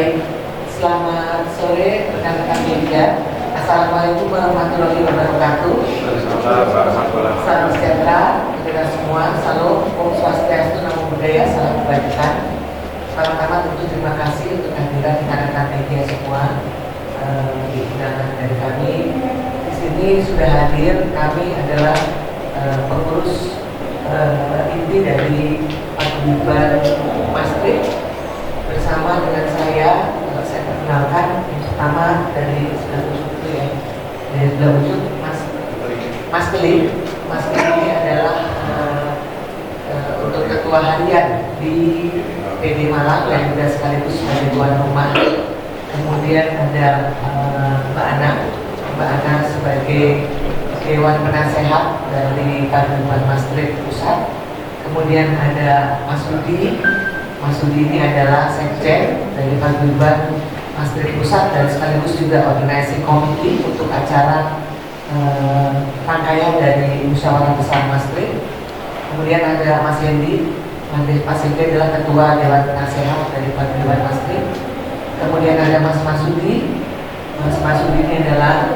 Baik, selamat sore rekan-rekan media. Assalamualaikum warahmatullahi wabarakatuh. Salam sejahtera kita semua. Salam, Om Swastiastu, Namo Buddhaya, salam kebajikan. Pertama tentu terima kasih untuk kehadiran rekan-rekan media semua di undangan dari kami. Di sini sudah hadir, kami adalah pengurus inti dari Paguyuban Masjid. Bersama dengan saya perkenalkan yang pertama dari sebelah ujung itu ya, dari sebelah ujung Mas Kelly. Mas Kelly ini adalah untuk ketua harian di PD Malang yang juga sekaligus sebagai tuan rumah. Kemudian ada Mbak Ana sebagai Dewan Penasehat dari Paguyuban Masjid Pusat. Kemudian ada Mas Budi. Mas Budi ini adalah sekjen dari Paguyuban Masjid Pusat dan sekaligus juga organisasi komite untuk acara rangkaian dari musyawarah besar Masjid. Kemudian ada Mas Hendi. Mas Hendi adalah ketua Dewan Penasehat dari Paguyuban Masjid. Kemudian ada Mas Masudi. Mas Masudi ini adalah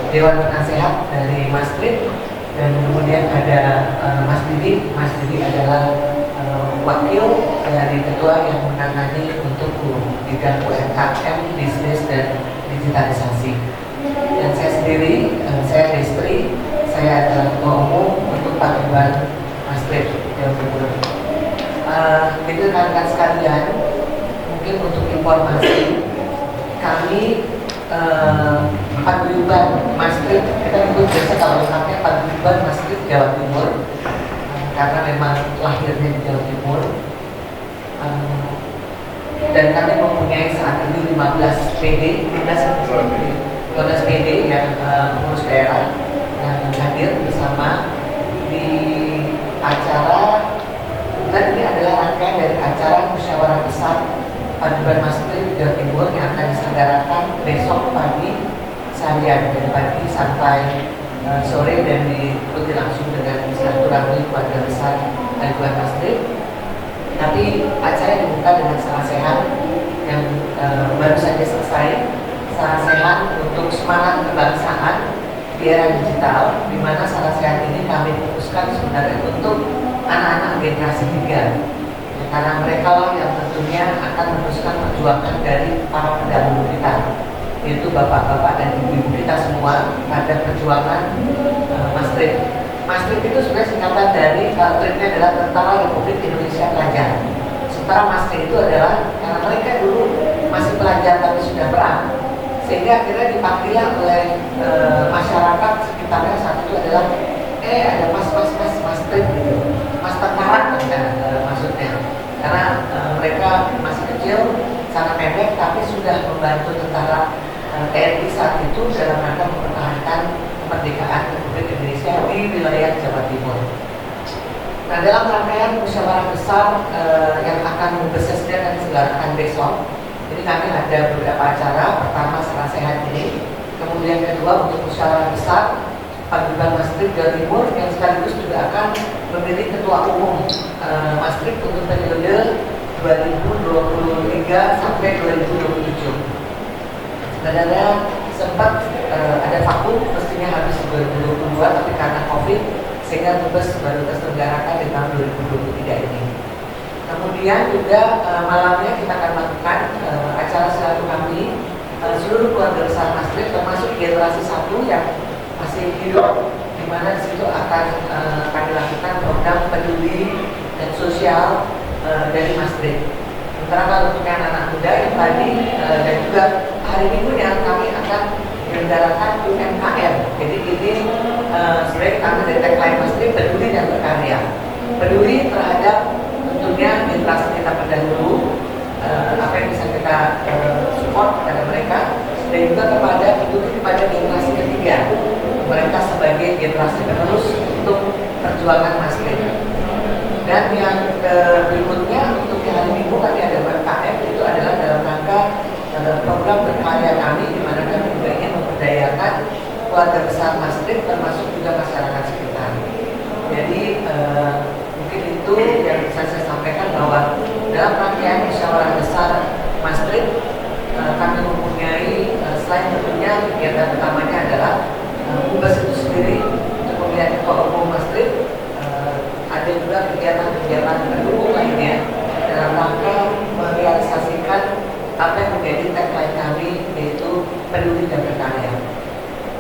Dewan Penasehat dari Masjid. Dan kemudian ada Mas Didi. Mas Didi adalah wakil dari ketua yang menangani untuk bidang UMKM, bisnis dan digitalisasi. Dan saya sendiri, saya Destri, saya adalah ketua umum untuk Paguyuban Masjid Jawa Timur. Itu rekan-rekan sekalian, mungkin untuk informasi, kami Paguyuban Masjid, kita ikut biasa kalau lengkapnya Paguyuban Masjid Jawa Timur. Karena memang lahirnya di Jawa Timur, dan kami mempunyai saat ini 15 PD yang pengurus daerah yang hadir bersama di acara, dan ini adalah rangkaian dari acara musyawarah besar Paguyuban Masjid Jawa Timur yang akan diselenggarakan besok pagi seharian, dari pagi sampai sore, dan diikuti langsung dengan silaturahmi keluarga besar Paguyuban Masjid. Tapi acara dibuka dengan salah sehat yang baru saja selesai, salah sehat untuk semangat kebangsaan di era digital, di mana salah sehat ini kami fokuskan sebenarnya untuk anak-anak generasi 3, karena mereka lah yang tentunya akan meneruskan perjuangan dari para pendahulu kita, yaitu bapak-bapak dan ibu-ibu kita semua pada perjuangan Masjid. Masjid itu sebenarnya singkatan dari triknya adalah Tentara Republik Indonesia Pelajar. Sementara Masjid itu adalah karena mereka dulu masih pelajar tapi sudah perang, sehingga akhirnya dipakailah oleh masyarakat sekitarnya saat itu adalah ada mas Masjid gitu, mas tentara maksudnya, karena mereka masih kecil, sangat pendek, tapi sudah membantu tentara TNI saat itu dalam rangka mempertahankan kemerdekaan Republik Indonesia di wilayah Jawa Timur. Nah, dalam rangkaian musyawarah besar yang akan bersesda dan diselenggarakan besok, ini kami ada beberapa acara. Pertama, salah sehat ini, kemudian kedua untuk musyawarah besar Paguyuban Masjid Jawa Timur yang sekaligus juga akan memilih ketua umum Masjid untuk periode 2023 sampai 2027. Sebenarnya sempat ada vakum, mestinya habis 2022, tapi karena COVID sehingga tugas baru terselenggarakan di tahun 2023 ini. Kemudian juga malamnya kita akan lakukan acara silaturahmi seluruh keluarga besar Masjid, termasuk generasi 1 yang masih hidup, di mana di situ akan kami lakukan program peduli dan sosial dari Masjid. Sementara kalau untuk anak-anak muda yang tadi dan juga hari Minggunya kami akan menyelenggarakan UMKM. Jadi ini sebenarnya kami dari tagline Masjid peduli dan berkarya. Peduli terhadap tentunya generasi kita pendahulu, apa yang bisa kita support kepada mereka, dan juga peduli kepada generasi ketiga, mereka sebagai generasi penerus untuk perjuangan Masjid. Dan yang berikutnya untuk hari Minggu kami ada UMKM, itu adalah dalam rangka program berkarya kami, di mana kami juga ingin memberdayakan keluarga besar Masjid termasuk juga masyarakat sekitar. Jadi mungkin itu yang bisa saya sampaikan, bahwa dalam rangkaian musyawarah besar Masjid peduli dan berkarya.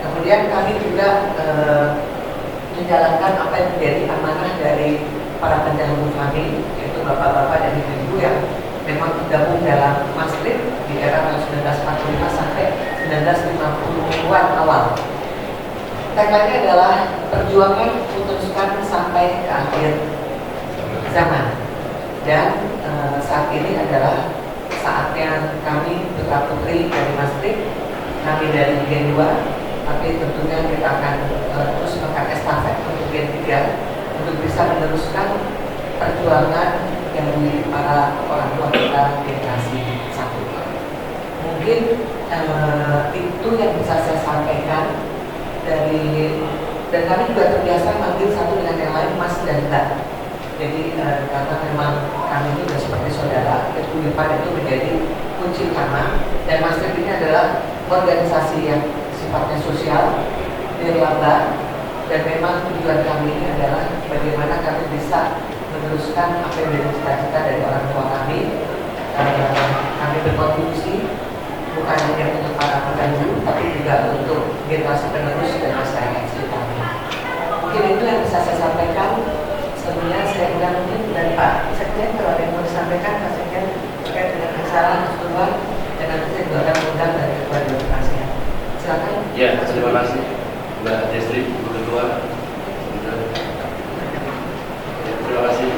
Kemudian kami juga menjalankan apa yang menjadi amanah dari para pendahulu kami, yaitu bapak-bapak dan ibu-ibu yang memang tergabung dalam Masrib di era tahun 1945 sampai 1950-an awal. Tagline adalah perjuangan putuskan sampai ke akhir zaman. Dan saat ini adalah saatnya kami putra putri dari Masrib, kami dari Gen 2, tapi tentunya kita akan terus melakukan estafet untuk Gen 3 untuk bisa meneruskan perjuangan yang dimiliki para orang tua kita generasi satu. Mungkin itu yang bisa saya sampaikan dari, dan kami juga terbiasa manggil satu dengan yang lain Mas dan Mbak. Jadi karena memang kami ini sudah seperti saudara, keguyuban itu menjadi kunci utama. Dan Masrib ini adalah organisasi yang sifatnya sosial, nirlaba, dan memang tujuan kami ini adalah bagaimana kami bisa meneruskan apa yang menjadi cita-cita dari orang tua kami. Kami berkontribusi bukan hanya untuk para pendahulu, tapi juga untuk generasi penerus dan masyarakat sekitar. Mungkin itu yang bisa saya sampaikan. Sebelumnya saya undang mungkin dari Pak Sekjen, kalau ada yang mau disampaikan Pak Sekjen terkait dengan acara keseluruhan, dan nanti saya juga akan undang dari Ketua Dewan Penasihat. Silakan. Ya, terima kasih Mbak Destri, Ibu Ketua. Terima kasih.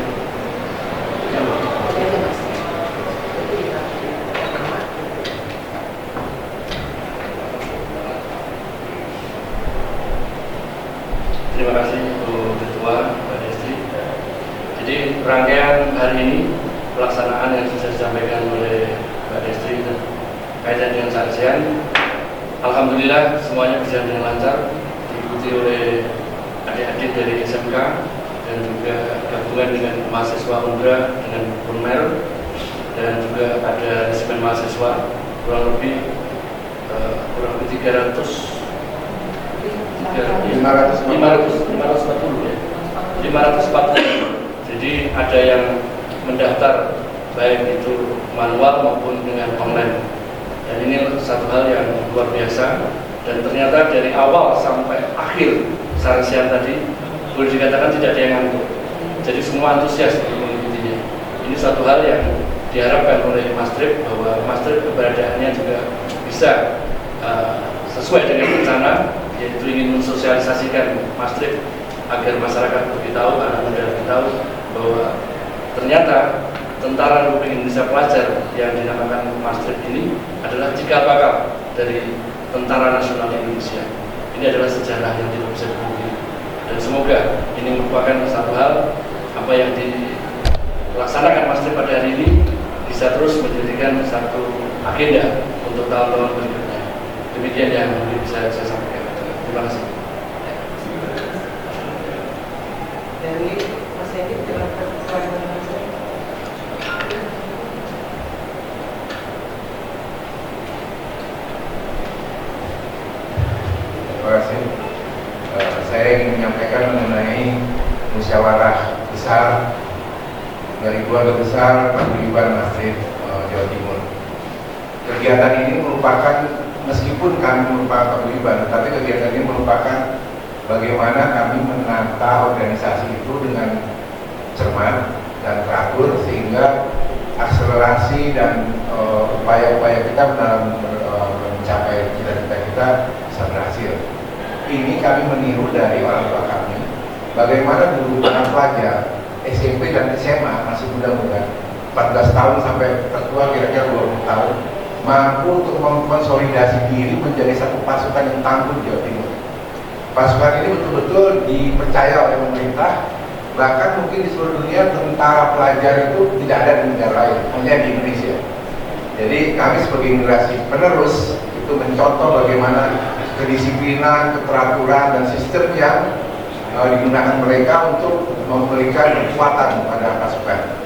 Terima kasih Bu Ketua, Mbak Destri. Jadi rangkaian hari ini, pelaksanaan yang sudah disampaikan oleh Mbak Destri kaitan dengan saksian, alhamdulillah semuanya berjalan dengan lancar, diikuti oleh adik-adik dari SMK dan juga gabungan dengan mahasiswa UNDRA dengan UNMER, dan juga ada resimen mahasiswa kurang lebih 540. Jadi ada yang mendaftar baik itu manual maupun dengan online. Dan ini satu hal yang luar biasa. Dan ternyata dari awal sampai akhir sarsian tadi boleh dikatakan tidak ada yang ngantuk. Jadi semua antusias untuk mengikutinya. Ini satu hal yang diharapkan oleh Masrib, bahwa Masrib keberadaannya juga bisa sesuai dengan rencana, yaitu ingin mensosialisasikan Masrib agar masyarakat lebih tahu, anak muda lebih tahu bahwa ternyata Tentara Republik Indonesia Pelajar yang dinamakan Masrib ini adalah cikal bakal dari Tentara Nasional Indonesia. Ini adalah sejarah yang tidak bisa dipungkiri, dan semoga ini merupakan satu hal apa yang dilaksanakan Masrib pada hari ini bisa terus menjadikan satu agenda untuk tahun-tahun berikutnya. Demikian yang bisa saya sampaikan. Terima kasih. Dari Mas Edi, terima kasih. Saya ingin menyampaikan mengenai musyawarah besar dari keluarga besar Paguyuban Masrib Jawa Timur. Kegiatan ini merupakan, meskipun kami merupakan paguyuban, tapi kegiatan ini merupakan bagaimana kami menata organisasi itu dengan cermat dan teratur, sehingga akselerasi dan upaya-upaya kita dalam mencapai cita-cita kita bisa berhasil. Ini kami meniru dari orang tua kami, bagaimana dulu para pelajar SMP dan SMA masih muda-muda, 14 tahun sampai tertua kira-kira 20 tahun, mampu untuk mengkonsolidasi diri menjadi satu pasukan yang tangguh di Jawa Timur. Pasukan ini betul-betul dipercaya oleh pemerintah, bahkan mungkin di seluruh dunia tentara pelajar itu tidak ada di negara lain, hanya di Indonesia. Jadi kami sebagai generasi penerus itu mencontoh bagaimana kedisiplinan, keteraturan, dan sistem yang digunakan mereka untuk memberikan kekuatan pada pasukan.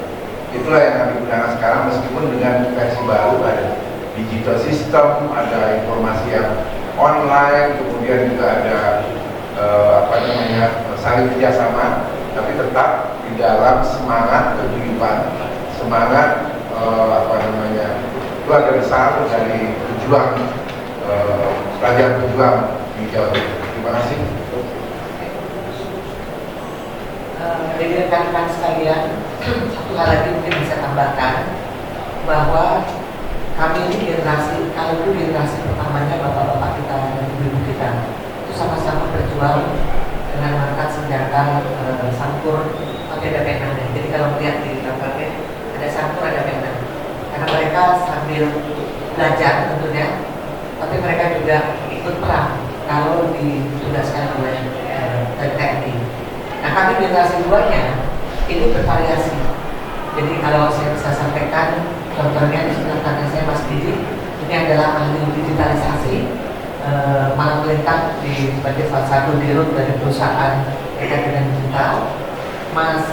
Itulah yang kami gunakan sekarang, meskipun dengan versi baru, ada digital system, ada informasi yang online, kemudian juga ada saling kerjasama, tapi tetap di dalam semangat kehidupan, semangat keluarga besar dari pejuang pelajar berjuang di Jawa Timur. Terima kasih. Jadi rekan-rekan sekalian, satu hal lagi mungkin bisa tambahkan bahwa kami ini generasi, kalau itu generasi pertamanya bapak-bapak kita dan ibu-ibu kita itu sama-sama berjuang dengan mengangkat senjata sangkur, tapi ada penanya. Jadi kalau melihat di gambarnya ada sangkur, ada pena, karena mereka sambil belajar tentunya, tapi mereka juga ikut perang kalau ditugaskan oleh TNI. Nah, kami generasi duanya ini bervariasi. Jadi kalau saya bisa sampaikan, contohnya di sebelah kanan saya Mas Didi, ini adalah ahli digitalisasi, malang melintang sebagai salah satu dirut dari perusahaan dengan digital. Mas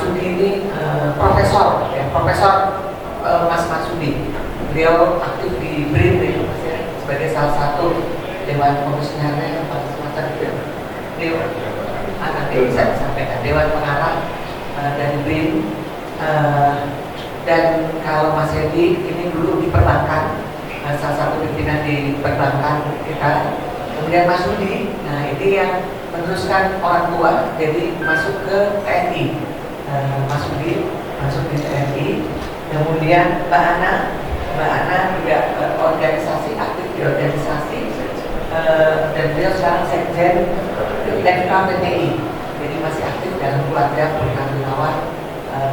Sudi ini profesor, ya, Profesor Mas Sudi. Beliau aktif di BRIN ya, sebagai salah satu dewan komisionernya atau semacam itu. Beliau nanti bisa disampaikan dewan pengarah dari BRIN. Dan kalau Mas Edi ini dulu di perbankan, salah satu pimpinan di perbankan kita. Kemudian Mas Sudi, nah ini yang meneruskan orang tua, jadi masuk ke TNI. Mas Sudi masuk di TNI. Kemudian Mbak Ana juga organisasi, aktif di organisasi, dan beliau sekarang sekjen FKPTI, jadi masih aktif dalam keluarga purnawirawan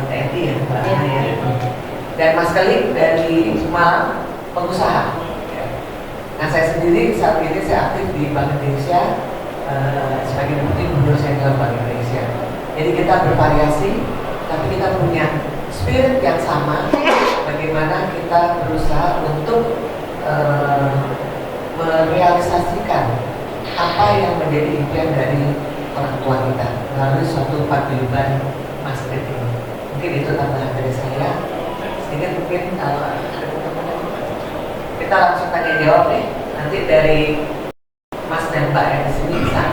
TNI ya Mbak Ana ya. Dan Mas Kelik dari Malang, pengusaha. Nah, saya sendiri saat ini saya aktif di Bank Indonesia sebagai deputi gubernur senior Bank Indonesia. Jadi kita bervariasi, tapi kita punya spirit yang sama. Bagaimana kita berusaha untuk merealisasikan apa yang menjadi impian dari orang tua kita melalui suatu paguyuban Masjid ini. Mungkin itu tambahan dari saya. Sedikit mungkin kalau ada teman-teman, kita langsung tanya jawab nih. Nanti dari Mas dan Mbak yang di sini bisa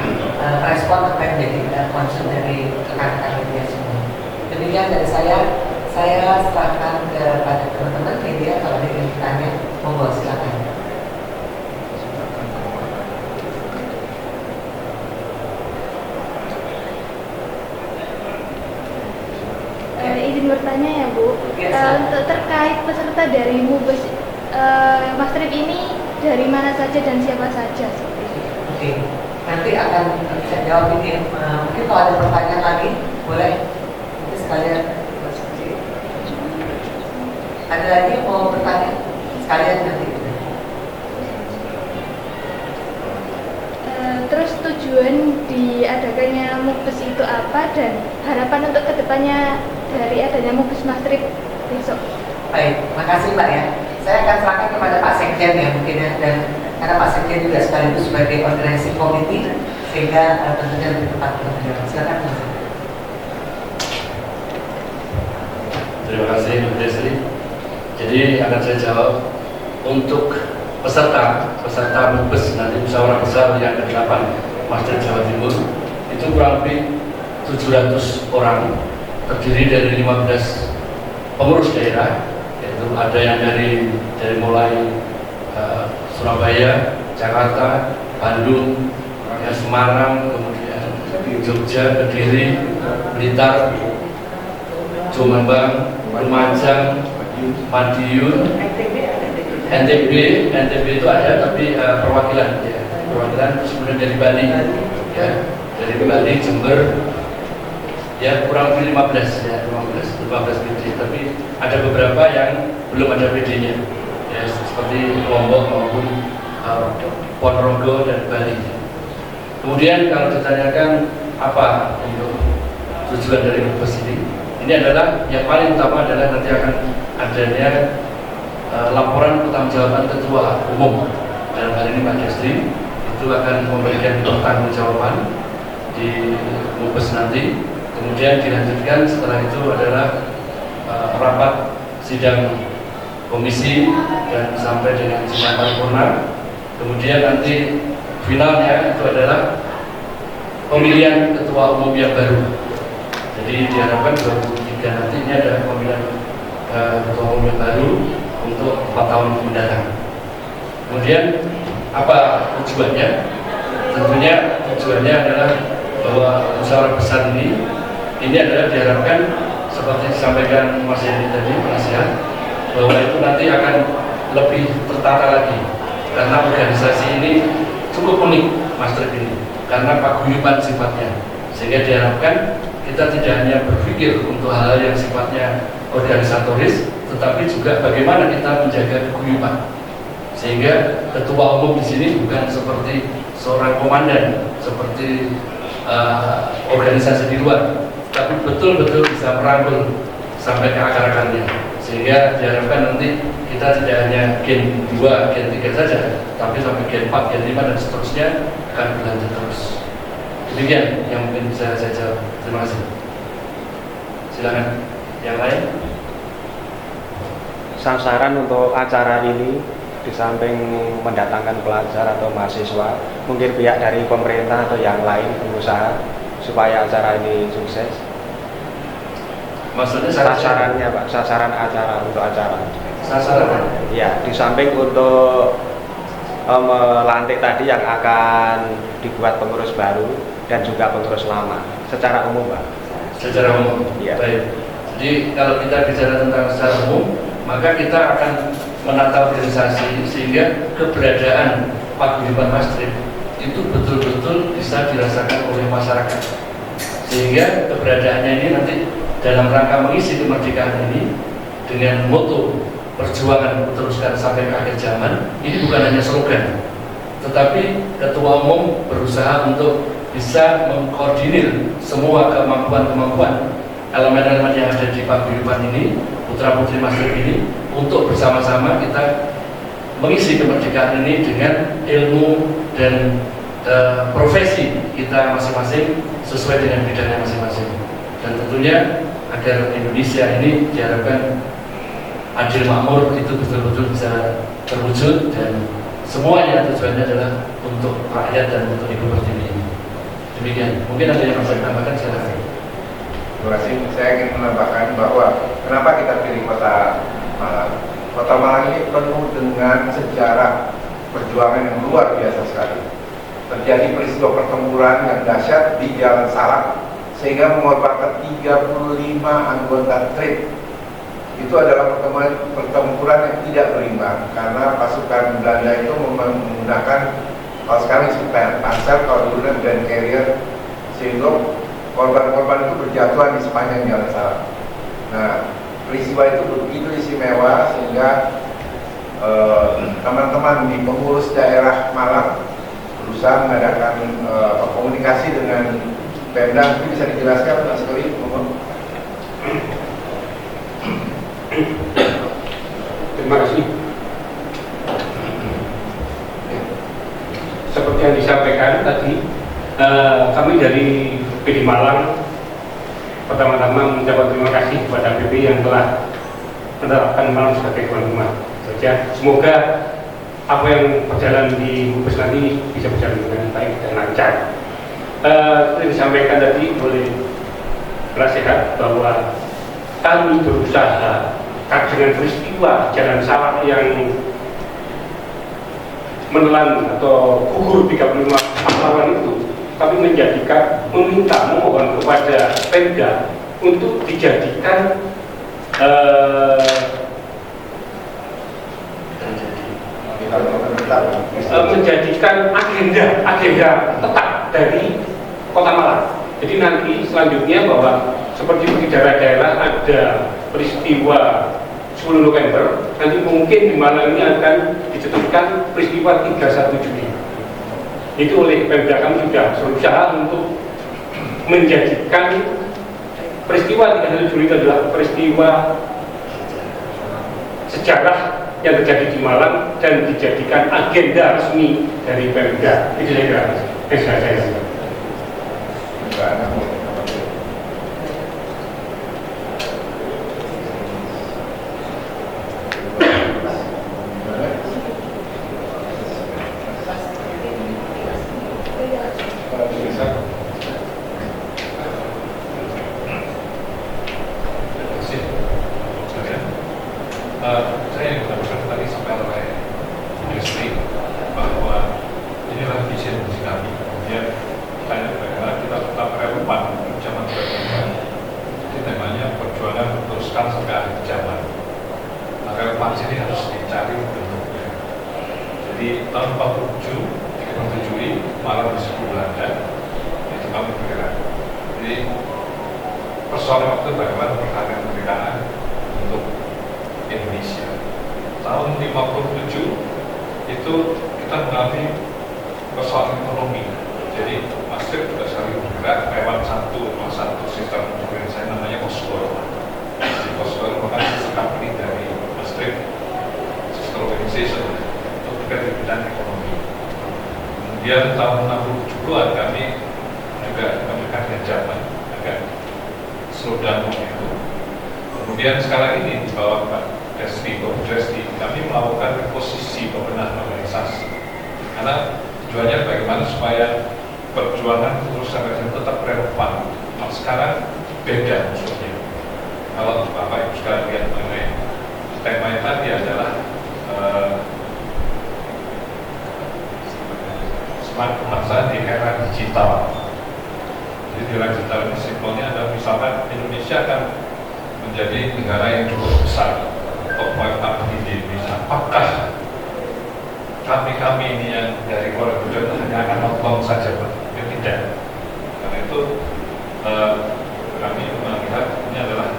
respon apa yang menjadi concern dari rekan-rekan media semua. Demikian dari saya serahkan kepada teman-teman media. Kalau ada yang bertanya, monggo silakan. Izin bertanya ya Bu, untuk terkait peserta dari MUBES Mas Trip ini dari mana saja dan siapa saja? Oke, nanti akan saya jawab ini. Mungkin kalau ada pertanyaan lagi, boleh nanti sekalian. Ada lagi yang mau bertanya? Sekalian nanti. Terus tujuan diadakannya MUBES itu apa dan harapan untuk kedepannya dari adanya MUBES Mas Trip besok? Baik, makasih Mbak ya. Saya akan serahkan kepada Pak Sekjen ya mungkin ya, dan karena Pak Sekjen juga sekaligus sebagai organisasi komite sehingga tentunya lebih tepat untuk menjawab. Silakan Mas. Terima kasih Bu Desri. Jadi akan saya jawab untuk peserta MUBES nanti musyawarah besar yang ke-8 Masjid Jawa Timur itu kurang lebih 700 orang, terdiri dari 15 pengurus daerah, yaitu ada yang dari mulai Surabaya, Jakarta, Bandung, Semarang, kemudian Jogja, Kediri, Blitar, Jombang, Lumajang, Madiun, NTB itu ada tapi perwakilan ya, terus kemudian dari Bali ya, dari Bali, Jember ya, kurang lebih 15 PD, tapi ada beberapa yang belum ada PD-nya ya, seperti Lombok maupun Ponorogo dan Bali. Kemudian kalau ditanyakan apa untuk tujuan dari MUBES ini adalah yang paling utama adalah nanti akan adanya laporan pertanggungjawaban ketua umum, dalam hal ini Pak Desri, itu akan memberikan pertanggungjawaban di MUBES nanti. Kemudian dilanjutkan setelah itu adalah rapat sidang komisi dan sampai dengan sidang paripurna. Kemudian nanti finalnya itu adalah pemilihan ketua umum yang baru. Jadi diharapkan 2023 nanti ini ada pemilihan ketua umum yang baru untuk 4 tahun mendatang. Kemudian apa tujuannya? Tentunya tujuannya adalah bahwa musyawarah besar ini adalah diharapkan seperti disampaikan Mas Heri tadi penasihat, bahwa itu nanti akan lebih tertata lagi karena organisasi ini cukup unik Mas Trip ini karena paguyuban sifatnya, sehingga diharapkan kita tidak hanya berpikir untuk hal-hal yang sifatnya organisatoris, tetapi juga bagaimana kita menjaga keguyuban, sehingga ketua umum di sini bukan seperti seorang komandan seperti organisasi di luar, tapi betul-betul bisa merangkul sampai ke akar-akarnya, sehingga diharapkan nanti kita tidak hanya gen 2, gen 3 saja, tapi sampai gen 4, gen 5 dan seterusnya akan berlanjut terus. Demikian yang mungkin bisa saya jawab. Terima kasih. Silakan yang lain. Sasaran untuk acara ini di samping mendatangkan pelajar atau mahasiswa, mungkin pihak dari pemerintah atau yang lain pengusaha supaya acara ini sukses. Maksudnya sasarannya Pak, sasaran acara untuk acara. Sasaran? Ya, di samping untuk melantik tadi yang akan dibuat pengurus baru dan juga pengurus lama secara umum Pak. Secara umum? Ya. Baik. Jadi kalau kita bicara tentang secara umum, maka kita akan menata organisasi sehingga keberadaan paguyuban Mastrip itu betul-betul bisa dirasakan oleh masyarakat, sehingga keberadaannya ini nanti dalam rangka mengisi kemerdekaan ini dengan moto perjuangan teruskan sampai ke akhir zaman. Ini bukan hanya slogan, tetapi ketua umum berusaha untuk bisa mengkoordinir semua kemampuan-kemampuan elemen-elemen yang ada di paguyuban ini, putra-putri Mastrip ini, untuk bersama-sama kita mengisi kemerdekaan ini dengan ilmu dan profesi kita masing-masing sesuai dengan bidangnya masing-masing. Dan tentunya agar Indonesia ini diharapkan adil makmur itu betul-betul bisa terwujud, dan semuanya tujuannya adalah untuk rakyat dan untuk Ibu Pertiwi ini. Demikian. Mungkin ada yang bisa ditambahkan, silakan. Terima kasih. Saya ingin menambahkan bahwa kenapa kita pilih Kota Malang. Kota Malang ini penuh dengan sejarah perjuangan yang luar biasa sekali. Terjadi peristiwa pertempuran yang dahsyat di Jalan Salak sehingga mengorbankan 35 anggota TRIP. Itu adalah pertempuran yang tidak berimbang karena pasukan Belanda itu menggunakan, kalau sekarang disebut Panzer, kalau dulu dan carrier, sehingga korban-korban itu berjatuhan di sepanjang Jalan Salak. Nah, peristiwa itu begitu istimewa sehingga teman-teman di pengurus daerah Malang berusaha mengadakan komunikasi dengan Pemda. Mungkin bisa dijelaskan Mas Kori? Terima kasih. Seperti yang disampaikan tadi, kami dari PD Malang pertama-tama mengucapkan terima kasih kepada PP yang telah menerapkan Malang sebagai tuan rumah. Semoga apa yang berjalan di Mubes nanti bisa berjalan dengan baik dan lancar. Seperti disampaikan tadi oleh penasihat bahwa kami berusaha dengan peristiwa Jalan Salak yang menelan atau gugur 35 pahlawan itu, kami memohon kepada Pemda untuk dijadikan menjadikan agenda tetap dari Kota Malang. Jadi nanti selanjutnya bahwa seperti di daerah-daerah ada peristiwa 10 November, nanti mungkin di Malang ini akan dicetuskan peristiwa 31 Juli. Itu oleh Pemda kami sudah berusaha untuk menjadikan peristiwa 31 Juli itu adalah peristiwa sejarah yang terjadi di Malang dan dijadikan agenda resmi dari Pemda. Itu saya kira. Saya yang menambahkan tadi sampai oleh Yusri dicari bentuknya. Jadi tahun 47 menyetujui malam di suku Belanda itu kami bergerak. Jadi persoalan waktu bagaimana pertahanan kemerdekaan untuk Indonesia. Tahun 57 itu kita mengalami persoalan ekonomi. Jadi Maastricht juga selalu bergerak lewat satu sistem organisasi namanya Oslo. Jadi Oslo merupakan sistem company dari Maastricht System Organization untuk bergerak di bidang ekonomi. Kemudian tahun 60-70-an kami juga memberikan dengan Jerman agak slow down itu. Kemudian sekarang ini di bawah Pak Dresdi, kami melakukan reposisi pembenahan organisasi. Karena tujuannya bagaimana supaya perjuangan urusan tetap relevan. Nah, sekarang beda maksudnya. Kalau Bapak Ibu sekarang lihat mengenai temanya tadi adalah smart kebangsaan di era digital. Jadi di era digital ini simpelnya adalah misalkan Indonesia akan menjadi negara yang cukup besar untuk mengetahui di Indonesia. Apakah kami ini yang dari luar negeri hanya akan nonton saja, Pak? Ya, tidak. Karena itu kami melihat ini adalah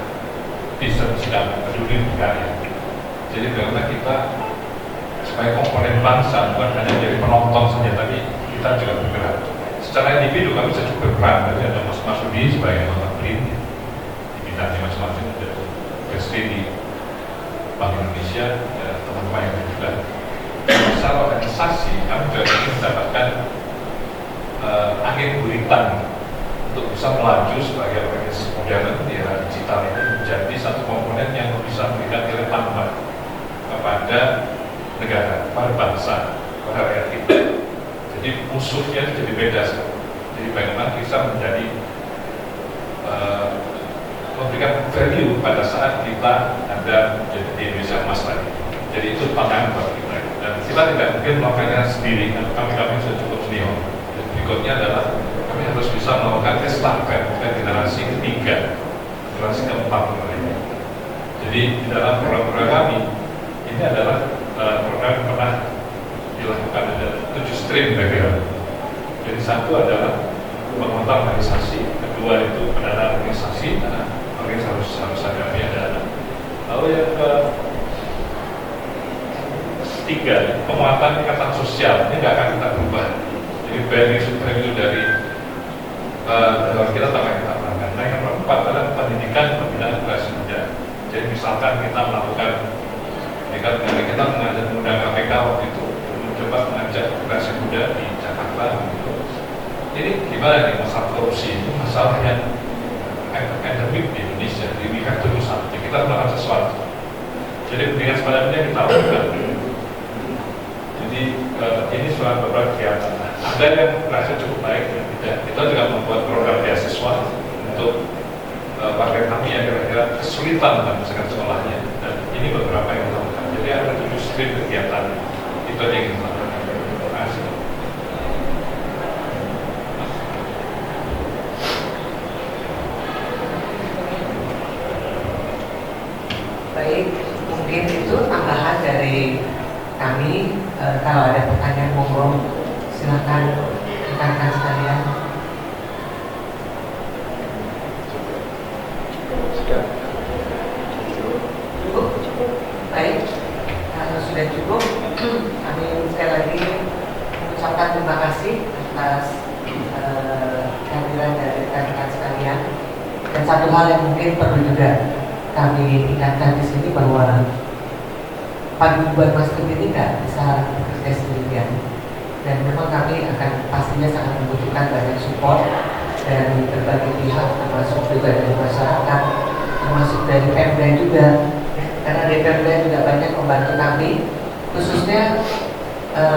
bisa sedang peduli negara. Jadi bagaimana kita supaya komponen bangsa bukan hanya jadi penonton saja, tapi kita juga bergerak. Secara individu kami bisa cukup berperan. Jadi ada Mas Masudi sebagai anggota BRIN di bidangnya masing-masing, ada Dresdi di Bank Indonesia, dan teman-teman yang juga. Masalah organisasi, kami juga ingin mendapatkan angin buritan untuk bisa melaju sebagai organisasi modern di era digital ini menjadi satu komponen yang bisa memberikan nilai tambah kepada negara, kepada bangsa, kepada rakyat kita. Jadi musuhnya jadi beda. Jadi bagaimana kita menjadi memberikan value pada saat kita ada jadi di Indonesia emas lagi. Jadi itu tantangan buat kita. Dan kita tidak mungkin melakukannya sendiri, karena kami sudah cukup senior. Dan berikutnya adalah kami harus bisa melakukan estafet ke generasi ketiga, generasi keempat ini. Jadi di dalam program-program kami ini adalah program yang pernah dilakukan ada 7 stream background. Jadi satu adalah penguatan organisasi, kedua itu pendanaan organisasi, karena organisasi harus ada dana. Lalu yang ketiga, penguatan ikatan sosial, ini nggak akan kita berubah. Jadi value dari kita tambah kita tambahkan. Nah, yang keempat adalah pendidikan pembinaan generasi muda. Jadi misalkan kita melakukan kita mengajak muda KPK waktu itu mencoba mengajak generasi muda di Jakarta gitu. Jadi gimana nih masalah korupsi itu masalah yang endemik di Indonesia. Jadi we have to do something. Kita melakukan sesuatu. Jadi pendidikan sebenarnya kita lakukan. Jadi ini soal beberapa kegiatan. Ada yang merasa cukup baik dan tidak. Kita juga membuat program beasiswa untuk warga kami yang kira-kira kesulitan dalam menyelesaikan sekolahnya. Dan ini beberapa yang kita lakukan. Jadi ada 7 stream kegiatan. Itu yang kita lakukan. Terima kasih. Baik, mungkin itu tambahan dari kami. Kalau ada pertanyaan monggo silakan rekan-rekan sekalian. Cukup? Baik, kalau sudah cukup, kami sekali lagi mengucapkan terima kasih atas kehadiran dari rekan-rekan sekalian. Dan satu hal yang mungkin perlu juga kami ingatkan di sini bahwa Paguyuban Maastricht ini tidak bisa bekerja sendirian, dan memang kami akan pastinya sangat membutuhkan banyak support dari berbagai pihak, termasuk juga dari masyarakat, termasuk dari Pemda juga, karena dari Pemda juga banyak membantu kami, khususnya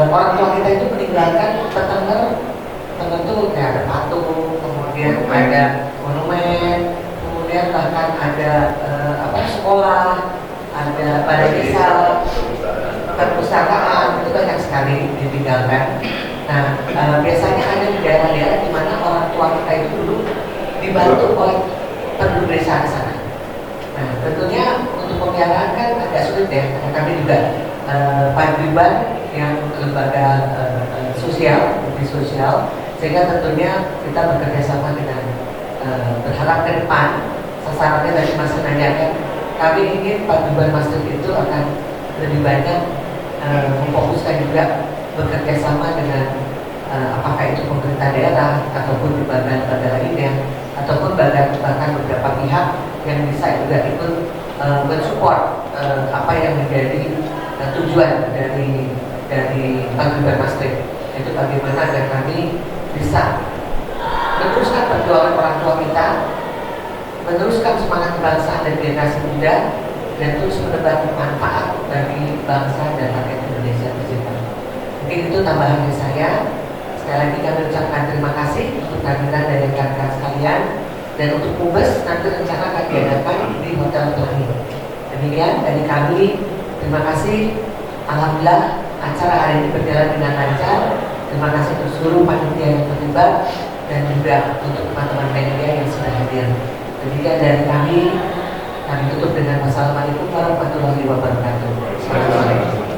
orang tua kita itu meninggalkan peternak tertentu, kayak ada patung, kemudian ada monumen, kemudian bahkan ada sekolah, ada balai desa, perpustakaan, itu banyak sekali ditinggalkan. Nah, biasanya ada di daerah-daerah di mana orang tua kita itu dulu dibantu oleh penduduk desa di sana. Nah, tentunya untuk pemeliharaan kan agak sulit ya, karena kami juga paguyuban yang lembaga sosial, lebih sosial, sehingga tentunya kita bekerja sama dengan berharap ke depan sasarannya tadi Mas menanyakan, kami ingin paguyuban masjid itu akan lebih banyak memfokuskan juga bekerja sama dengan apakah itu pemerintah daerah ataupun lembaga-lembaga lainnya ataupun bahkan beberapa pihak yang bisa juga ikut mensupport apa yang menjadi tujuan dari paguyuban masjid, itu bagaimana agar kami bisa meneruskan perjuangan orang tua kita, meneruskan semangat kebangsaan dan generasi muda, dan terus menebar manfaat bagi bangsa dan rakyat Indonesia tercinta. Mungkin itu tambahannya saya. Sekali lagi kami ucapkan terima kasih untuk kehadiran dari rekan-rekan sekalian, dan untuk Mubes nanti rencana akan diadakan di Hotel Pelangi. Demikian dari kami, terima kasih. Alhamdulillah acara hari ini berjalan dengan lancar. Terima kasih untuk seluruh panitia yang terlibat dan juga untuk teman-teman media yang sudah hadir. Demikian dari kami tutup dengan wassalamualaikum warahmatullahi wabarakatuh. Assalamualaikum.